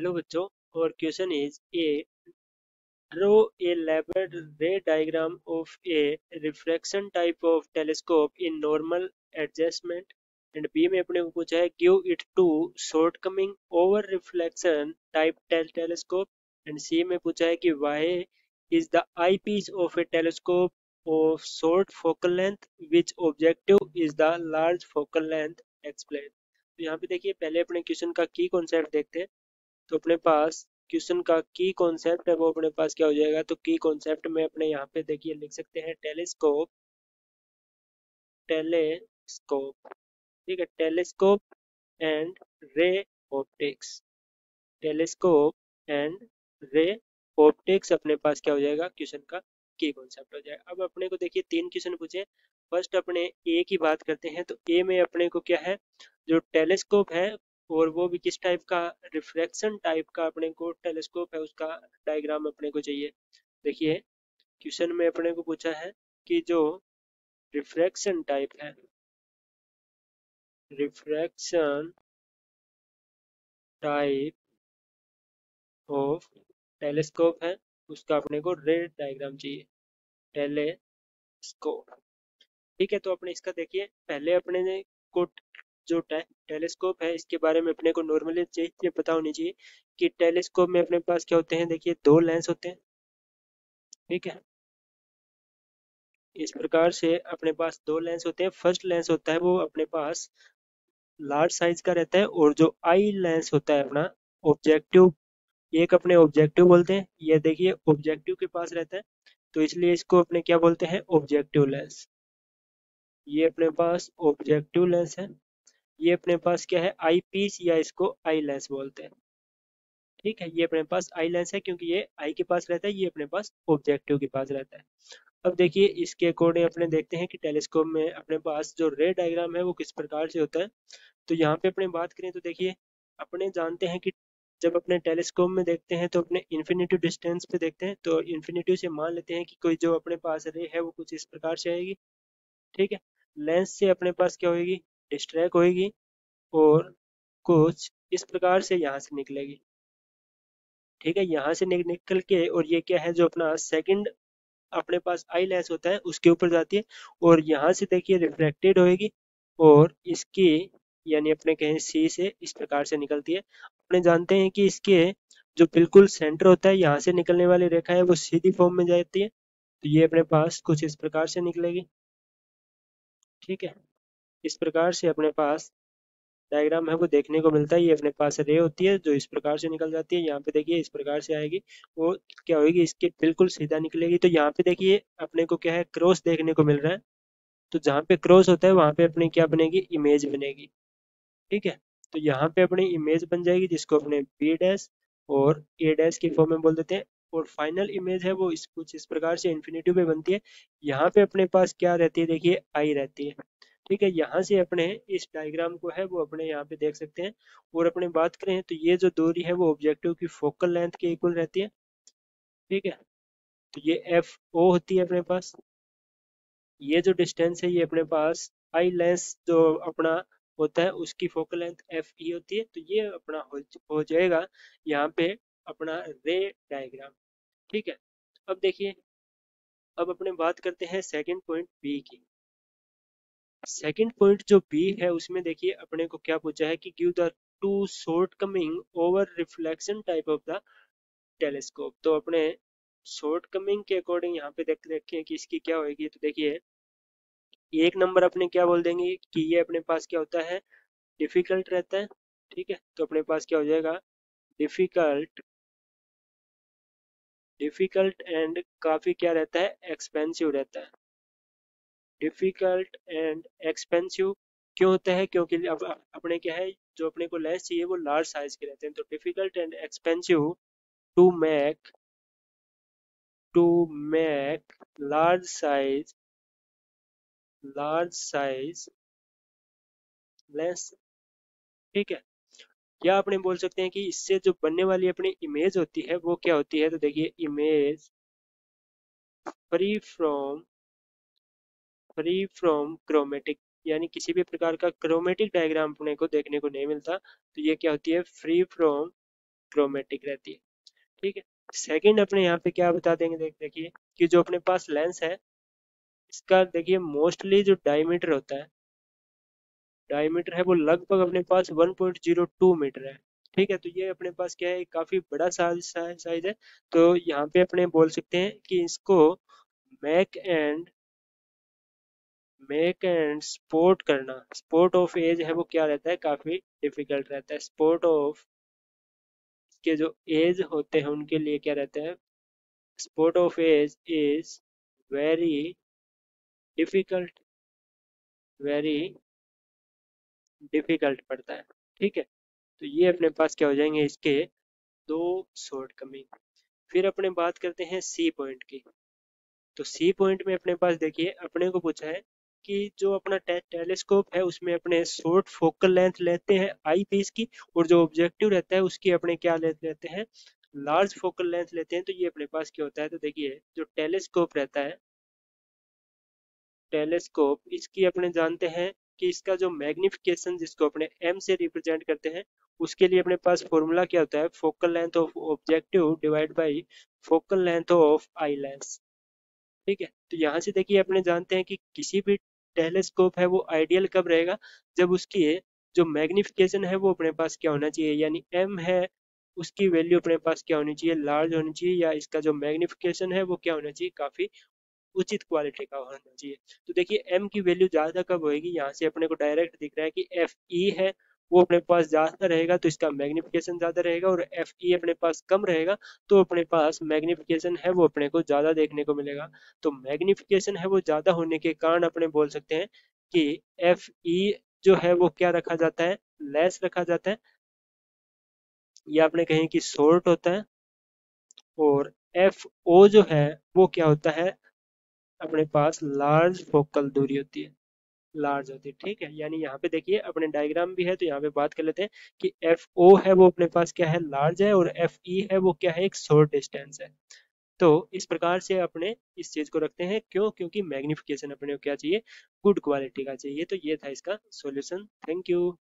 Hello बच्चों, और question is a draw a labeled ray diagram of a refraction type of telescope in normal adjustment and B में अपने को पूछा है give it two shortcoming over reflection type telescope and C में पूछा है कि why is the eyepiece of a telescope of short focal length which objective is the large focal length explain। तो यहाँ पे देखिए, पहले अपने क्वेश्चन का की कॉन्सेप्ट देखते हैं। तो अपने पास क्वेश्चन का की कॉन्सेप्ट है वो अपने पास क्या हो जाएगा, तो की कॉन्सेप्ट में अपने यहाँ पे देखिए लिख सकते हैं टेलीस्कोप। टेलीस्कोप, ठीक है, telescope and ray optics. Telescope and ray optics अपने पास क्या हो जाएगा, क्वेश्चन का की कॉन्सेप्ट हो जाएगा। अब अपने को देखिए तीन क्वेश्चन पूछे। फर्स्ट अपने ए की बात करते हैं। तो ए में अपने को क्या है, जो टेलीस्कोप है और वो भी किस टाइप का, रिफ्रैक्शन टाइप का अपने को टेलीस्कोप है, उसका डायग्राम अपने को चाहिए। देखिए क्वेश्चन में अपने को पूछा है कि जो रिफ्रैक्शन टाइप है, रिफ्रैक्शन टाइप ऑफ टेलीस्कोप है, उसका अपने को रे डायग्राम चाहिए। टेलीस्कोप, ठीक है। तो अपने इसका देखिए, पहले अपने ने को जो टेलीस्कोप है इसके बारे में अपने को नॉर्मली चीजें पता होनी चाहिए कि टेलीस्कोप में अपने पास क्या होते हैं। देखिए दो लेंस होते हैं, ठीक है। इस प्रकार से अपने पास दो लेंस होते हैं। फर्स्ट लेंस होता है वो अपने पास लार्ज साइज का रहता है, और जो आई लेंस होता है अपना ऑब्जेक्टिव, एक अपने ऑब्जेक्टिव बोलते हैं। ये देखिए ऑब्जेक्टिव के पास रहता है, तो इसलिए इसको अपने क्या बोलते हैं, ऑब्जेक्टिव लेंस। ये अपने पास ऑब्जेक्टिव लेंस है। ये अपने पास क्या है, आई पीस, या इसको आई लेंस बोलते हैं, ठीक है। ये अपने पास आई लेंस है क्योंकि ये आई के पास रहता है, ये अपने पास ऑब्जेक्टिव के पास रहता है। अब देखिए इसके अकॉर्डिंग अपने देखते हैं कि टेलीस्कोप में अपने पास जो रे डायग्राम है वो किस प्रकार से होता है। तो यहाँ पे अपने बात करें तो देखिए, अपने जानते हैं कि जब अपने टेलीस्कोप में देखते हैं तो अपने इन्फिनिटी डिस्टेंस पे देखते हैं। तो इन्फिनिटी से मान लेते हैं कि कोई जो अपने पास रे है वो कुछ इस प्रकार से आएगी, ठीक है। लेंस से अपने पास क्या होगी, डिस्ट्रैक्ट होगी, और कुछ इस प्रकार से यहाँ से निकलेगी, ठीक है। यहाँ से निकल के, और ये क्या है, जो अपना सेकंड अपने पास आई लेंस होता है उसके ऊपर जाती है, और यहाँ से देखिए रिफ्रैक्टेड होएगी, और इसकी यानी अपने कहें सी से इस प्रकार से निकलती है। अपने जानते हैं कि इसके जो बिल्कुल सेंटर होता है, यहाँ से निकलने वाली रेखा है वो सीधी फॉर्म में जाती है, तो ये अपने पास कुछ इस प्रकार से निकलेगी, ठीक है। इस प्रकार से अपने पास डायग्राम है वो देखने को मिलता है। ये अपने पास रे होती है जो इस प्रकार से निकल जाती है, यहाँ पे देखिए इस प्रकार से आएगी, वो क्या होगी, इसके बिल्कुल सीधा निकलेगी। तो यहाँ पे देखिए अपने को क्या है, क्रॉस देखने को मिल रहा है। तो जहाँ पे क्रॉस होता है वहां पे अपनी क्या बनेगी, इमेज बनेगी, ठीक है। तो यहाँ पे अपनी इमेज बन जाएगी जिसको अपने बी डैश और ए डैश की फॉर्म में बोल देते हैं, और फाइनल इमेज है वो इस कुछ इस प्रकार से इन्फिनिटी पे बनती है। यहाँ पे अपने पास क्या रहती है, देखिए आई रहती है, ठीक है। यहाँ से अपने इस डायग्राम को है वो अपने यहाँ पे देख सकते हैं। और अपने बात करें तो ये जो दूरी है वो ऑब्जेक्टिव की फोकल लेंथ के इक्वल रहती है, ठीक है। तो ये एफ ओ होती है अपने पास। ये जो डिस्टेंस है ये अपने पास आई लेंस जो अपना होता है उसकी फोकल लेंथ एफ ई होती है। तो ये अपना हो जाएगा यहाँ पे अपना रे डायग्राम, ठीक है। अब देखिए, अब अपने बात करते हैं सेकंड पॉइंट बी की। सेकंड पॉइंट जो बी है उसमें देखिए अपने को क्या पूछा है कि give the two short coming over reflection type of the telescope. तो अपने शॉर्ट कमिंग के अकॉर्डिंग यहाँ पे देख रखे हैं कि इसकी क्या होगी। तो देखिए एक नंबर अपने क्या बोल देंगे कि ये अपने पास क्या होता है, डिफिकल्ट रहता है, ठीक है। तो अपने पास क्या हो जाएगा, डिफिकल्ट, डिफिकल्ट एंड काफी क्या रहता है, एक्सपेंसिव रहता है। डिफिकल्ट एंड एक्सपेंसिव क्यों होता है, क्योंकि अब अपने क्या है, जो अपने को लेंस चाहिए वो लार्ज साइज के रहते हैं। तो difficult and expensive to make, to make large size, large size lens, ठीक है। या अपने बोल सकते हैं कि इससे जो बनने वाली अपनी इमेज होती है वो क्या होती है। तो देखिए image free from, free from chromatic, यानी किसी भी प्रकार का क्रोमेटिक डायग्राम अपने को देखने को नहीं मिलता। तो ये क्या होती है, फ्री फ्रॉम मोनोक्रोमेटिक रहती है। ठीक है। सेकंड अपने यहाँ पे क्या बता देंगे, देखिए कि जो अपने पास लेंस है इसका देखिए मोस्टली जो डायमीटर होता है, डायमीटर है वो लगभग अपने पास 1.02 मीटर है। ठीक है, तो ये अपने पास क्या है, काफी बड़ा साइज है। तो यहाँ पे अपने बोल सकते हैं कि इसको मैक एंड स्पोर्ट करना, स्पोर्ट ऑफ एज है वो क्या रहता है, काफी डिफिकल्ट रहता है। स्पोर्ट ऑफ के जो एज होते हैं उनके लिए क्या रहता है, support of edge is very difficult, very difficult पड़ता है। ठीक है, तो ये अपने पास क्या हो जाएंगे इसके दो शॉर्ट कमिंग। फिर अपने बात करते हैं सी पॉइंट की। तो सी पॉइंट में अपने पास देखिए अपने को पूछा है कि जो अपना टेलीस्कोप है उसमें अपने शॉर्ट फोकल लेंथ लेते हैं आई पीस की, और जो ऑब्जेक्टिव रहता है उसकी अपने क्या लेते लेते हैं, लार्ज फोकल लेंथ लेते हैं। तो ये अपने पास क्या होता है, तो देखिए जो टेलीस्कोप रहता है, टेलीस्कोप इसकी अपने जानते हैं कि इसका जो मैग्निफिकेशन जिसको अपने एम से रिप्रेजेंट करते हैं, उसके लिए अपने पास फॉर्मूला क्या होता है, focal length of objective divide by focal length of eye lens. ठीक है, तो यहाँ से देखिए अपने जानते हैं कि किसी भी टेलीस्कोप है वो आइडियल कब रहेगा, जब उसकी जो मैग्निफिकेशन है वो अपने पास क्या होना चाहिए, यानी एम है उसकी वैल्यू अपने पास क्या होनी चाहिए, लार्ज होनी चाहिए, या इसका जो मैग्निफिकेशन है वो क्या होना चाहिए, काफी उचित क्वालिटी का होना चाहिए। तो देखिए एम की वैल्यू ज्यादा कब होएगी, यहाँ से अपने को डायरेक्ट दिख रहा है कि एफ ई है वो अपने पास ज्यादा रहेगा तो इसका मैग्निफिकेशन ज्यादा रहेगा, और एफ ई अपने पास कम रहेगा तो अपने पास मैग्निफिकेशन है वो अपने को ज्यादा देखने को मिलेगा। तो मैग्निफिकेशन है वो ज्यादा होने के कारण अपने बोल सकते हैं कि एफ ई जो है वो क्या रखा जाता है, लेस रखा जाता है, या अपने कहें कि शॉर्ट होता है। और एफ ओ जो है वो क्या होता है, अपने पास लार्ज फोकल दूरी होती है, लार्ज होती है। ठीक है, यानी यहाँ पे देखिए अपने डायग्राम भी है तो यहाँ पे बात कर लेते हैं कि एफ ओ है वो अपने पास क्या है, लार्ज है, और एफ ई है वो क्या है, एक शॉर्ट डिस्टेंस है। तो इस प्रकार से अपने इस चीज को रखते हैं, क्यों, क्योंकि मैग्निफिकेशन अपने को क्या चाहिए, गुड क्वालिटी का चाहिए। तो ये था इसका सॉल्यूशन। Thank you.